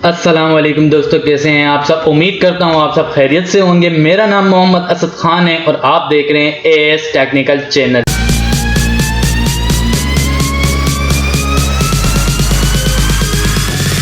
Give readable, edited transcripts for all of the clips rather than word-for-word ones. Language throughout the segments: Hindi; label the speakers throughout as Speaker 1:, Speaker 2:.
Speaker 1: अस्सलाम वालेकुम दोस्तों, कैसे हैं आप सब। उम्मीद करता हूं आप सब खैरियत से होंगे। मेरा नाम मोहम्मद असद खान है और आप देख रहे हैं एएस टेक्निकल चैनल।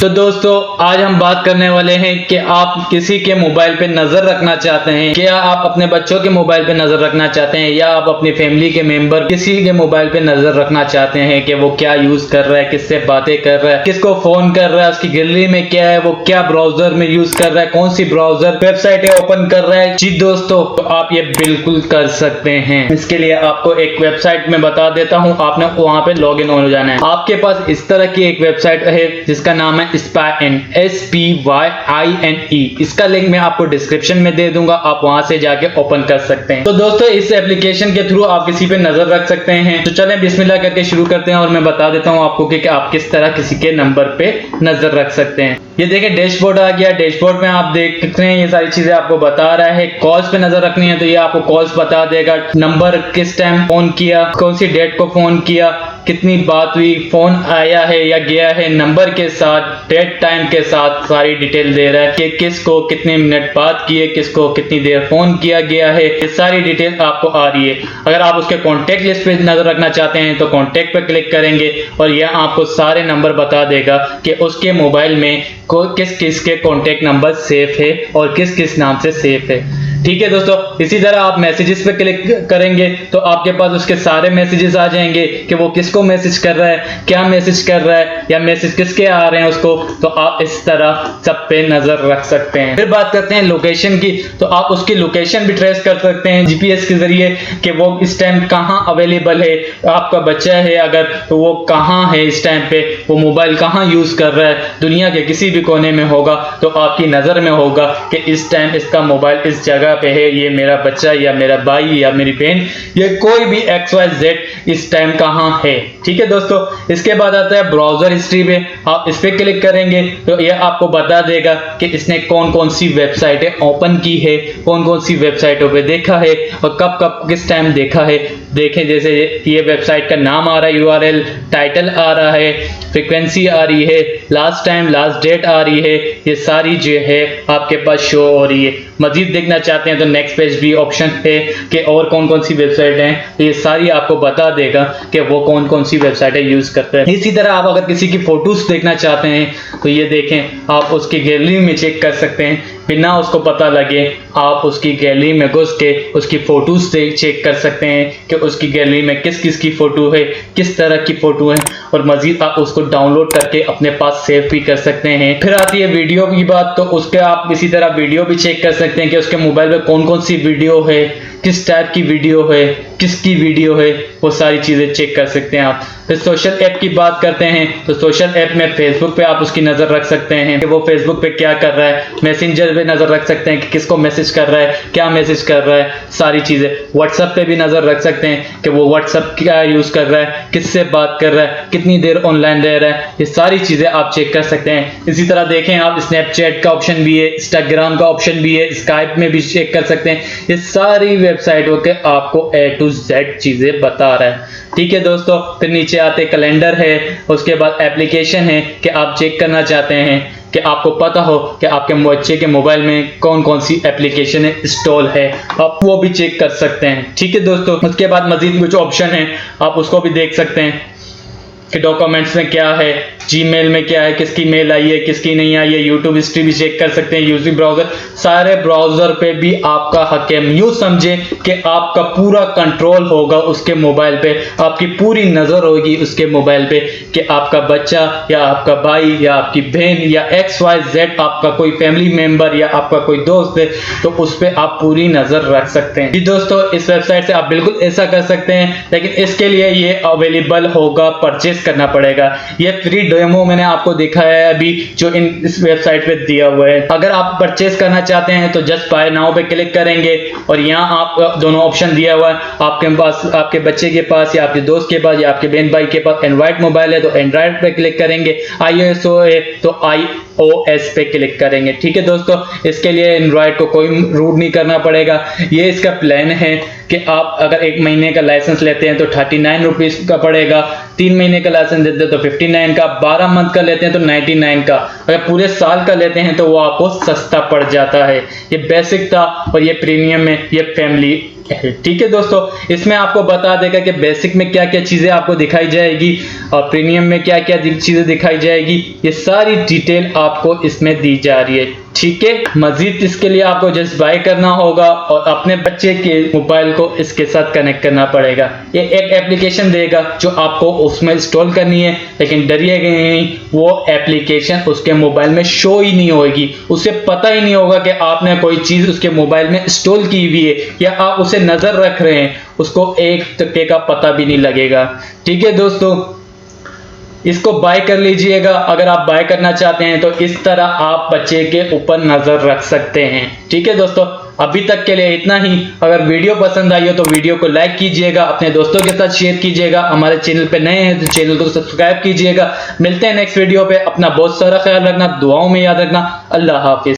Speaker 1: तो दोस्तों, आज हम बात करने वाले हैं कि आप किसी के मोबाइल पे नज़र रखना चाहते हैं, क्या आप अपने बच्चों के मोबाइल पे नज़र रखना चाहते हैं या आप अपनी फैमिली के मेंबर किसी के मोबाइल पे नज़र रखना चाहते हैं कि वो क्या यूज़ कर रहा है, किससे बातें कर रहा है, किसको फ़ोन कर रहा है, उसकी गैलरी में क्या है, वो क्या ब्राउज़र में यूज़ कर रहा है, कौन सी ब्राउज़र वेबसाइट ओपन कर रहा है। जी दोस्तों, तो आप ये बिल्कुल कर सकते हैं। इसके लिए आपको एक वेबसाइट में बता देता हूँ, आपने वहाँ पे लॉग इन हो जाना है। आपके पास इस तरह की एक वेबसाइट है जिसका नाम है Spyine, SPYINE। इसका लिंक मैं आपको डिस्क्रिप्शन में दे दूंगा, आप वहां से जाके ओपन कर सकते हैं। तो दोस्तों, इस एप्लीकेशन के थ्रू आप किसी पे नजर रख सकते हैं। तो चलें बिस्मिल्लाह करके शुरू करते हैं और मैं बता देता हूं आपको कि आप किस तरह किसी के नंबर पे नजर रख सकते हैं। ये देखें, डैशबोर्ड आ गया। डैशबोर्ड में आप देख सकते हैं ये सारी चीजें आपको बता रहा है। कॉल्स पे नजर रखनी है तो ये आपको कॉल्स बता देगा, नंबर किस टाइम फोन किया, कौन सी डेट को फोन किया, कितनी बात हुई, फोन आया है या गया है, नंबर के साथ, डेट टाइम के साथ सारी डिटेल दे रहा है कि किसको कितने मिनट बात किए, किसको कितनी देर फोन किया गया है। ये सारी डिटेल आपको आ रही है। अगर आप उसके कॉन्टेक्ट लिस्ट पे नजर रखना चाहते हैं तो कॉन्टेक्ट पे क्लिक करेंगे और यह आपको सारे नंबर बता देगा कि उसके मोबाइल में किस किस के कॉन्टेक्ट नंबर सेफ है और किस किस नाम से सेफ है। ठीक है दोस्तों, इसी तरह आप मैसेजेस पे क्लिक करेंगे तो आपके पास उसके सारे मैसेजेस आ जाएंगे कि वो किसको मैसेज कर रहा है, क्या मैसेज कर रहा है या मैसेज किसके आ रहे हैं उसको। तो आप इस तरह सब पे नजर रख सकते हैं। फिर बात करते हैं लोकेशन की। तो आप उसकी लोकेशन भी ट्रेस कर सकते हैं जीपीएस के जरिए कि वो इस टाइम कहाँ अवेलेबल है। आपका बच्चा है अगर, तो वो कहाँ है इस टाइम पे, वो मोबाइल कहाँ यूज कर रहा है, दुनिया के किसी भी कोने में होगा तो आपकी नजर में होगा कि इस टाइम इसका मोबाइल इस जगह पे है। ये मेरा बच्चा या मेरा भाई या मेरी बहन या कोई भी XYZ इस टाइम कहां है। ठीक है दोस्तों, इसके बाद आता है ब्राउजर हिस्ट्री पे। आप इस पे क्लिक करेंगे तो ये आपको बता देगा कि इसने कौन कौन सी वेबसाइटें ओपन की है, कौन कौन सी वेबसाइटों पे देखा है और कब कब किस टाइम देखा है। देखें, जैसे ये वेबसाइट का नाम आ रहा है, URL टाइटल आ रहा है, फ्रीक्वेंसी आ रही है, लास्ट टाइम लास्ट डेट आ रही है। ये सारी जो है आपके पास शो हो रही है। मजीद देखना चाहते हैं तो नेक्स्ट पेज भी ऑप्शन है कि और कौन कौन सी वेबसाइट हैं, तो ये सारी आपको बता देगा कि वो कौन कौन सी वेबसाइटें यूज करते हैं। इसी तरह आप अगर किसी की फोटोज देखना चाहते हैं तो ये देखें, आप उसकी गैलरी में चेक कर सकते हैं बिना उसको पता लगे। आप उसकी गैलरी में घुस के उसकी फोटोज से चेक कर सकते हैं कि उसकी गैलरी में किस किस की फोटो है, किस तरह की फोटो है, और मजीद आप उसको डाउनलोड करके अपने पास सेव भी कर सकते हैं। फिर आती है वीडियो की बात। तो उसके आप इसी तरह वीडियो भी चेक कर सकते हैं कि उसके मोबाइल में कौन कौन सी वीडियो है, किस टाइप की वीडियो है, किसकी वीडियो है, वो सारी चीजें चेक कर सकते हैं आप। फिर सोशल ऐप की बात करते हैं तो सोशल ऐप में फेसबुक पे आप उसकी नजर रख सकते हैं कि वो फेसबुक पे क्या कर रहा है। मैसेंजर पे नजर रख सकते हैं कि किसको मैसेज कर रहा है, क्या मैसेज कर रहा है, सारी चीजें। व्हाट्सएप पे भी नजर रख सकते हैं कि वो व्हाट्सएप क्या यूज कर रहा है, किससे बात कर रहा है, कितनी देर ऑनलाइन रह रहा है। ये सारी चीजें आप चेक कर सकते हैं। इसी तरह देखें आप, स्नैपचैट का ऑप्शन भी है, इंस्टाग्राम का ऑप्शन भी है, स्काइप में भी चेक कर सकते हैं। ये सारी वेबसाइटों के आपको A to Z चीजें बता रहा है। ठीक है दोस्तों, फिर नीचे आते कैलेंडर है, उसके बाद एप्लीकेशन है कि आप चेक करना चाहते हैं कि आपको पता हो कि आपके बच्चे के मोबाइल में कौन कौन सी एप्लीकेशन इंस्टॉल है, आप वो भी चेक कर सकते हैं। ठीक है दोस्तों, उसके बाद मजीद कुछ ऑप्शन है, आप उसको भी देख सकते हैं कि डॉक्यूमेंट्स में क्या है, जीमेल में क्या है, किसकी मेल आई है, किसकी नहीं आई है। यूट्यूब हिस्ट्री भी चेक कर सकते हैं, यूट्यूब ब्राउजर, सारे ब्राउजर पे भी आपका हक है। यूं समझे कि आपका पूरा कंट्रोल होगा उसके मोबाइल पे, आपकी पूरी नजर होगी उसके मोबाइल पे कि आपका बच्चा या आपका भाई या आपकी बहन या XYZ आपका कोई फैमिली मेंबर या आपका कोई दोस्त है तो उस पर आप पूरी नजर रख सकते हैं। जी दोस्तों, इस वेबसाइट से आप बिल्कुल ऐसा कर सकते हैं, लेकिन इसके लिए ये अवेलेबल होगा, परचेज करना पड़ेगा। ये फ्री डेमो मैंने आपको दिखाया है अभी जो इस वेबसाइट पे दिया हुआ है। अगर आप परचेज करना चाहते हैं तो जस्ट बाय नाउ पे क्लिक करेंगे और यहाँ आप दोनों ऑप्शन दिया हुआ है। आपके पास, आपके बच्चे के पास या आपके दोस्त के पास या आपके बहन भाई के पास एंड्रॉइड मोबाइल है तो एंड्रॉइड पे क्लिक करेंगे। iOS है तो OS पे क्लिक करेंगे। ठीक है दोस्तों, इसके लिए एंड्रॉयड को कोई रूट नहीं करना पड़ेगा। ये इसका प्लान है कि आप अगर 1 महीने का लाइसेंस लेते हैं तो 39 रुपीज़ का पड़ेगा, 3 महीने का लाइसेंस देते हैं तो 59 का, 12 मंथ का लेते हैं तो 99 का, अगर पूरे साल का लेते हैं तो वो आपको सस्ता पड़ जाता है। ये बेसिक था और ये प्रीमियम में ये फैमिली है। ठीक है दोस्तों, इसमें आपको बता देगा कि बेसिक में क्या क्या चीज़ें आपको दिखाई जाएगी और प्रीमियम में क्या क्या चीज़ें दिखाई जाएगी, ये सारी डिटेल आपको इसमें दी जा रही है। ठीक है, मजीद इसके लिए आपको जस्ट बाय करना होगा और अपने बच्चे के मोबाइल को इसके साथ कनेक्ट करना पड़ेगा। ये एक एप्लीकेशन देगा जो आपको उसमें इंस्टॉल करनी है, लेकिन डरिएगा नहीं, वो एप्लीकेशन उसके मोबाइल में शो ही नहीं होगी। उसे पता ही नहीं होगा कि आपने कोई चीज़ उसके मोबाइल में इंस्टॉल की हुई है या आप उसे नज़र रख रहे हैं, उसको एक टके का पता भी नहीं लगेगा। ठीक है दोस्तों, इसको बाय कर लीजिएगा। अगर आप बाय करना चाहते हैं तो इस तरह आप बच्चे के ऊपर नज़र रख सकते हैं। ठीक है दोस्तों, अभी तक के लिए इतना ही। अगर वीडियो पसंद आई हो तो वीडियो को लाइक कीजिएगा, अपने दोस्तों के साथ शेयर कीजिएगा, हमारे चैनल पे नए हैं तो चैनल को सब्सक्राइब कीजिएगा। मिलते हैं नेक्स्ट वीडियो पे। अपना बहुत सारा ख्याल रखना, दुआओं में याद रखना। अल्लाह हाफिज।